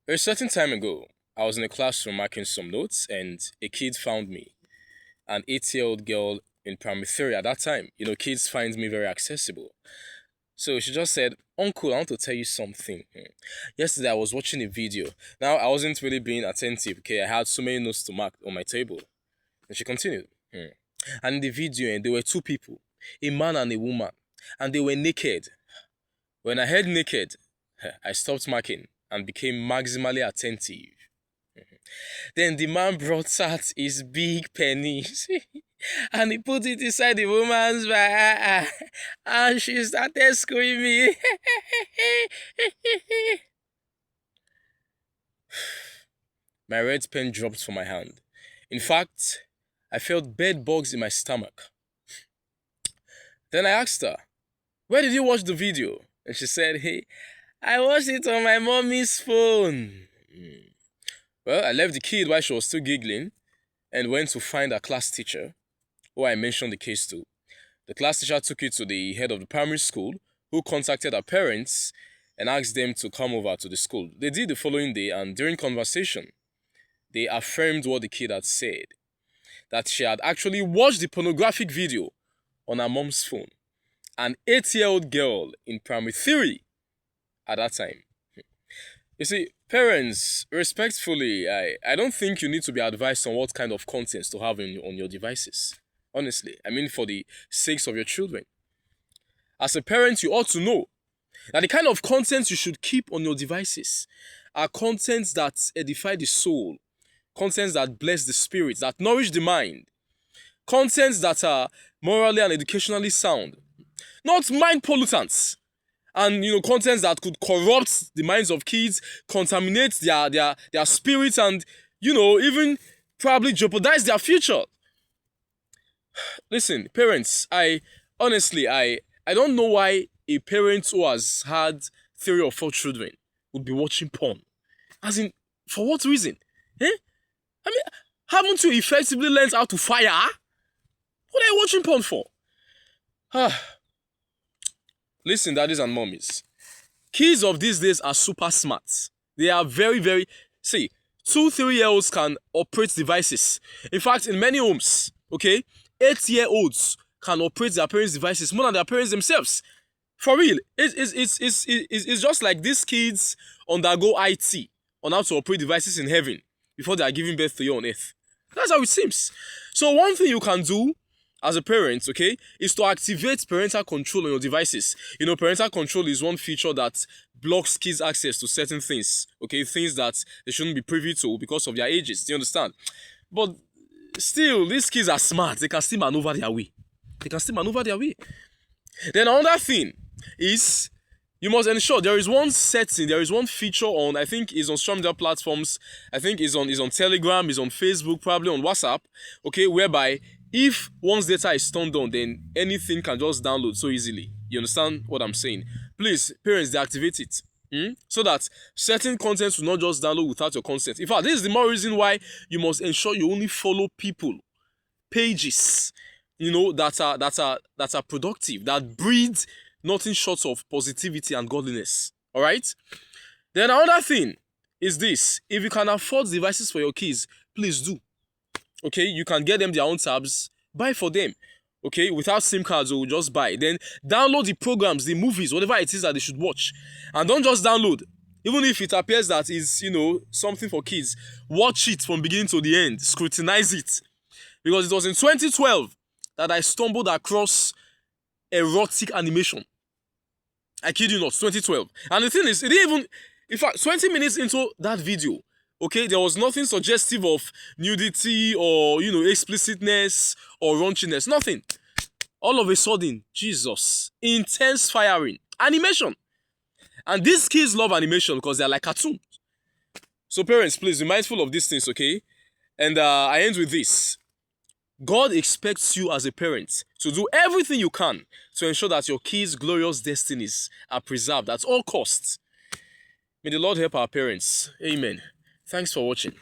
A certain time ago, I was in a classroom marking some notes, and a kid found me, an 8-year-old girl in primary three at that time. Kids find me very accessible. So she just said, "Uncle, I want to tell you something. Yesterday, I was watching a video. Now, I wasn't really being attentive, okay? I had so many notes to mark on my table." And she continued, "And in the video, there were two people, a man and a woman, and they were naked. When I heard naked, I stopped marking and became maximally attentive. Then the man brought out his big penis and he put it inside the woman's bag and she started screaming." My red pen dropped from my hand. In fact, I felt bed bugs in my stomach. Then I asked her, "Where did you watch the video?" And she said, "Hey, I watched it on my mommy's phone." Well, I left the kid while she was still giggling and went to find her class teacher, who I mentioned the case to. The class teacher took it to the head of the primary school, who contacted her parents and asked them to come over to the school. They did the following day, and during conversation, they affirmed what the kid had said, that she had actually watched the pornographic video on her mom's phone. An 8-year-old girl in primary three at that time. You see, parents, respectfully, I don't think you need to be advised on what kind of contents to have on your devices. Honestly, I mean, for the sakes of your children. As a parent, you ought to know that the kind of contents you should keep on your devices are contents that edify the soul, contents that bless the spirit, that nourish the mind, contents that are morally and educationally sound, not mind pollutants. And contents that could corrupt the minds of kids, contaminate their spirits, and even probably jeopardize their future. Listen, parents, I honestly I don't know why a parent who has had 3 or 4 children would be watching porn. As in, for what reason? Eh? I mean, haven't you effectively learned how to fire? What are you watching porn for? Listen, daddies and mommies. Kids of these days are super smart. They are very, very... See, 2-3-year-olds can operate devices. In fact, in many homes, okay, 8-year-olds can operate their parents' devices more than their parents themselves. For real, it's just like these kids undergo IT on how to operate devices in heaven before they are giving birth to you on earth. That's how it seems. So one thing you can do as a parent, okay, is to activate parental control on your devices. Parental control is one feature that blocks kids' access to certain things, okay, things that they shouldn't be privy to because of their ages. Do you understand? But still, these kids are smart. They can still maneuver their way. Then another thing is, you must ensure there is one setting, there is one feature on, I think is on social media platforms, I think is on Telegram, is on Facebook, probably on WhatsApp, okay, whereby if one's data is turned on, then anything can just download so easily. You understand what I'm saying? Please, parents, deactivate it. So that certain content will not just download without your consent. In fact, this is the more reason why you must ensure you only follow people, pages, that are productive, that breed nothing short of positivity and godliness. All right. Then another thing is this: if you can afford devices for your kids, please do. Okay, you can get them their own tabs, buy for them. Okay, without SIM cards, or just buy. Then download the programs, the movies, whatever it is that they should watch. And don't just download. Even if it appears that is, something for kids, watch it from beginning to the end. Scrutinize it. Because it was in 2012 that I stumbled across erotic animation. I kid you not, 2012. And the thing is, it didn't even... In fact, 20 minutes into that video, okay, there was nothing suggestive of nudity or, explicitness or raunchiness. Nothing. All of a sudden, Jesus, intense firing. Animation. And these kids love animation because they're like cartoons. So parents, please be mindful of these things, okay? And I end with this. God expects you as a parent to do everything you can to ensure that your kids' glorious destinies are preserved at all costs. May the Lord help our parents. Amen. Thanks for watching.